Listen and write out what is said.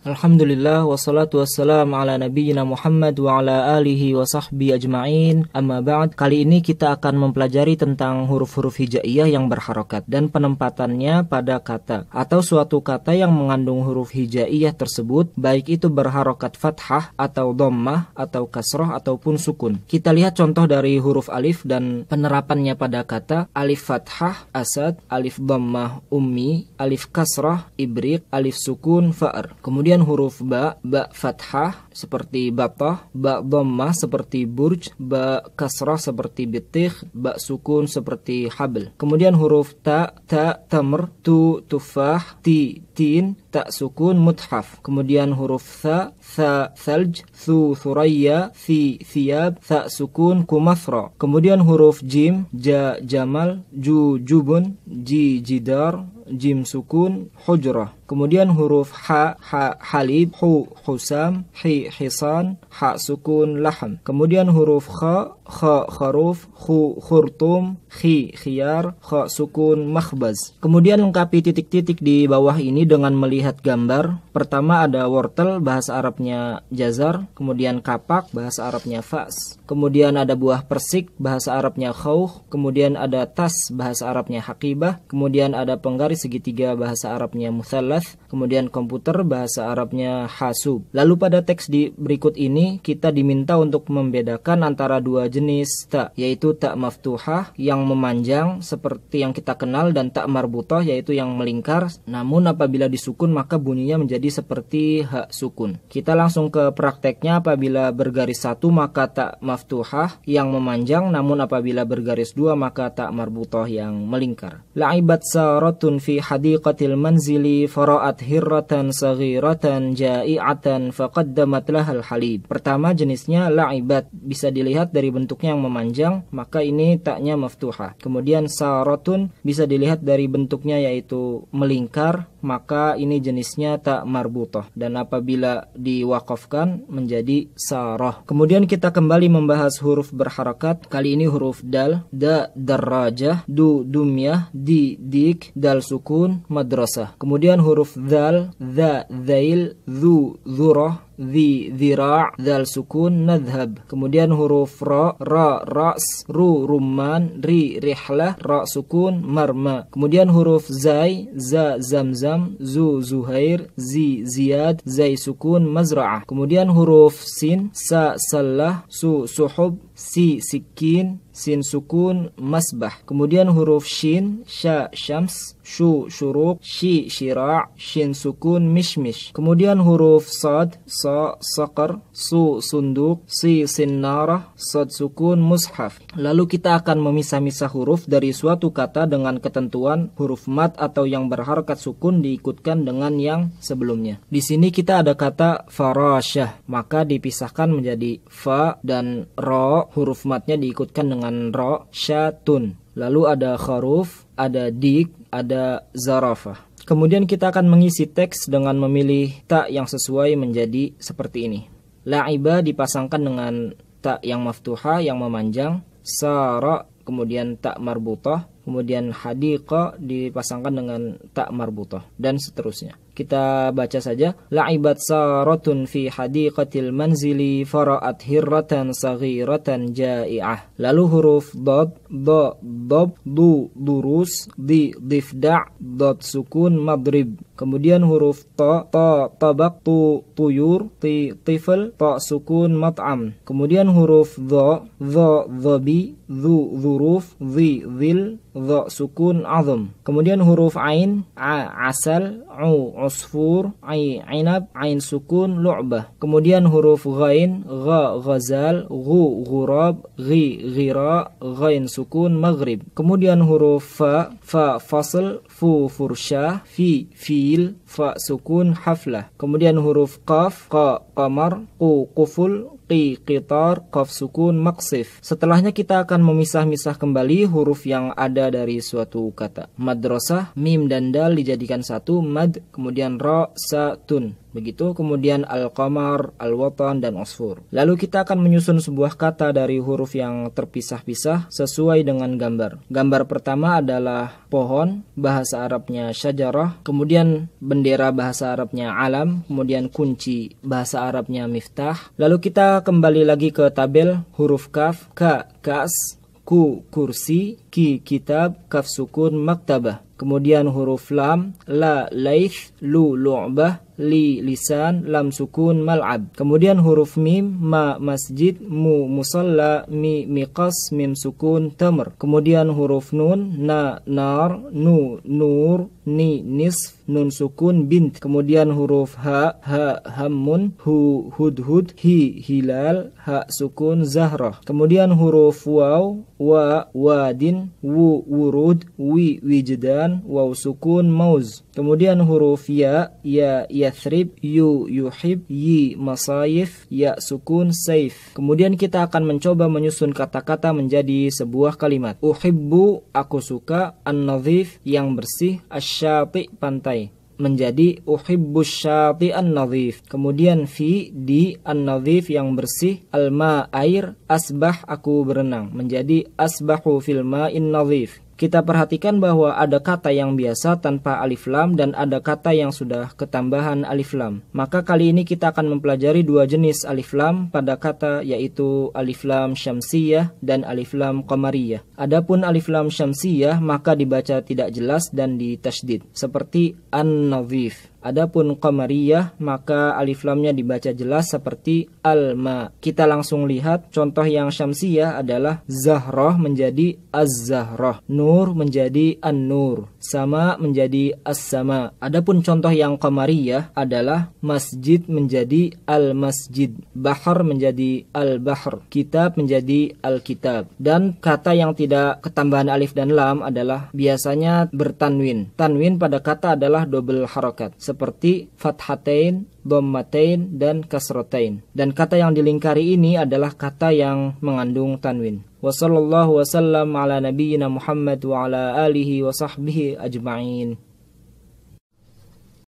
Alhamdulillah wassalatu wassalamu ala nabiyyina Muhammad wa ala alihi wa sahbihi ajma'in. Amma ba'd. Kali ini kita akan mempelajari tentang huruf-huruf hijaiyah yang berharokat dan penempatannya pada kata atau suatu kata yang mengandung huruf hijaiyah tersebut, baik itu berharokat fathah atau dhammah atau kasroh ataupun sukun. Kita lihat contoh dari huruf alif dan penerapannya pada kata. Alif fathah asad, alif dhammah ummi, alif kasroh ibriq, alif sukun fa'ar. Kemudian huruf ba fathah seperti batah, ba dhammah seperti burj, ba kasrah seperti bitikh, ba sukun seperti habl. Kemudian huruf ta tamr, tu tufah, tin, ta sukun muthaf. Kemudian huruf tha thalj, thu thuraya, thiyab, tha sukun kumathra. Kemudian huruf jim jamal, jubun, jidar, jim sukun hujrah. Kemudian huruf ha halib, husam, hisan, ha sukun laham. Kemudian huruf kha kharuf, khurtum, khiyar, kha sukun makhbaz. Kemudian lengkapi titik-titik di bawah ini dengan melihat gambar. Pertama ada wortel, bahasa Arabnya jazar. Kemudian kapak, bahasa Arabnya fas. Kemudian ada buah persik, bahasa Arabnya khawh. Kemudian ada tas, bahasa Arabnya haqibah. Kemudian ada penggaris segitiga, bahasa Arabnya muthallath. Kemudian komputer, bahasa Arabnya hasub. Lalu pada teks di berikut ini kita diminta untuk membedakan antara dua jenis ta, yaitu ta maftuhah yang memanjang seperti yang kita kenal dan ta marbutah yaitu yang melingkar, namun apabila disukun maka bunyinya menjadi seperti ha sukun. Kita langsung ke prakteknya. Apabila bergaris satu maka ta maftuhah yang memanjang, namun apabila bergaris dua maka ta marbutah yang melingkar. La'ibat saratun fi hadiqatil manzili fara'at hirratan saghiratan ja'i'atan faqaddamat lahal halib. Pertama jenisnya la'ibat, bisa dilihat dari bentuknya yang memanjang, maka ini taknya maftuhah. Kemudian saratun bisa dilihat dari bentuknya yaitu melingkar, maka ini jenisnya tak marbutah dan apabila diwaqafkan menjadi sarah. Kemudian kita kembali membahas huruf berharakat. Kali ini huruf dal, da darrajah, du dumyah, di dik, dal sukun madrasah. Kemudian huruf dzal, dza dzail, dzu dzurah, dzi dzira', dzal sukun nadhhab. Kemudian huruf ra ra's, ru rumman, ri rihlah, ra sukun marma. Kemudian huruf zai, za zamzam, zu zuhair, zi ziyad, zai sukun mazra'ah. Kemudian huruf sin, sa sallah, su suhub, si sikin, sin sukun masbah. Kemudian huruf shin, sya syams, shu syuruq, shi syira', shin sukun mishmish. Kemudian huruf sad, sa saqar, su sunduk, si sinnarah, sad sukun mushaf. Lalu kita akan memisah-misah huruf dari suatu kata dengan ketentuan huruf mat atau yang berharakat sukun diikutkan dengan yang sebelumnya. Di sini kita ada kata farasyah, maka dipisahkan menjadi fa dan ra, huruf matnya diikutkan dengan ra, syatun. Lalu ada kharuf, ada dik, ada zarafah. Kemudian kita akan mengisi teks dengan memilih ta yang sesuai menjadi seperti ini. La'iba dipasangkan dengan ta yang maftuhah yang memanjang, sara kemudian ta marbutah, kemudian hadiqa dipasangkan dengan ta marbutah dan seterusnya. Kita baca saja. La'ibat saratun fi hadiqatil manzili fara'at hirratan saghiratan ja'i'ah. Lalu huruf dad, dab, du durus, di difda', dad sukun madrib. Kemudian huruf ta tabaq, tuyur, tifl, ta sukun mat'am. Kemudian huruf dha dhabi, dhu dhuruf, dhil, dha sukun azam. Kemudian huruf ain, asal, usfur, ainab, ain sukun lu'bah. Kemudian huruf ghain, ghazal, ghurab, ghira, ghain sukun maghrib. Kemudian huruf fa fasl, fursyah, fil, fa sukun haflah. Kemudian huruf qaf, qamar, quful, qitar, qaf sukun maqsif. Setelahnya kita akan memisah-misah kembali huruf yang ada dari suatu kata. Madrasah, mim dan dal dijadikan satu mad, kemudian kemudian ra, sa, tun. Begitu, kemudian al-qamar, al-watan, dan usfur. Lalu kita akan menyusun sebuah kata dari huruf yang terpisah-pisah sesuai dengan gambar. Gambar pertama adalah pohon, bahasa Arabnya syajarah, kemudian bendera bahasa Arabnya alam, kemudian kunci bahasa Arabnya miftah. Lalu kita kembali lagi ke tabel huruf kaf, ka, kas, ku, kursi, ki, kitab, kaf sukun, maktabah. Kemudian huruf lam, la, laith, lu, lu'bah, li, lisan, lam sukun, mal'ab. Kemudian huruf mim, ma, masjid, mu, musalla, mi, miqas, mim sukun, tamr. Kemudian huruf nun, na, nar, nu, nur, ni, nisf, nun sukun, bint. Kemudian huruf ha, hammun, hu, hudhud, hi, hilal, ha sukun, zahrah. Kemudian huruf waw, wa, wadin, wu, wurud, wi, wijdan, waw sukun, mauz. Kemudian huruf ya, yathrib, yu, yuhib, yi, masayif, ya sukun, saif. Kemudian kita akan mencoba menyusun kata-kata menjadi sebuah kalimat. Uhibbu, aku suka, an-nadhif, yang bersih, asy-syati, pantai. Menjadi uhibbus syati an-nadhif. Kemudian fi, di, an-nadhif, yang bersih, alma, air, asbah, aku berenang. Menjadi asbahu fil ma'in nadhif. Kita perhatikan bahwa ada kata yang biasa tanpa alif lam dan ada kata yang sudah ketambahan alif lam. Maka kali ini kita akan mempelajari dua jenis alif lam pada kata, yaitu alif lam syamsiyah dan alif lam qamariyah. Adapun alif lam syamsiyah maka dibaca tidak jelas dan ditasydid seperti an-nadhif. Adapun qamariyah maka alif lamnya dibaca jelas seperti al-ma. Kita langsung lihat contoh yang syamsiyah adalah zahrah menjadi az-zahrah, nur menjadi an-nur, sama menjadi as-sama. Adapun contoh yang qamariyah adalah masjid menjadi al-masjid, bahar menjadi al-bahr, kitab menjadi al-kitab. Dan kata yang tidak ketambahan alif dan lam adalah biasanya bertanwin. Tanwin pada kata adalah double harokat seperti fathatain, dhammatain, dan kasratain. Dan kata yang dilingkari ini adalah kata yang mengandung tanwin. Wa sallallahu wasallam ala nabiyyina Muhammad wa ala alihi wa sahbihi ajma'in.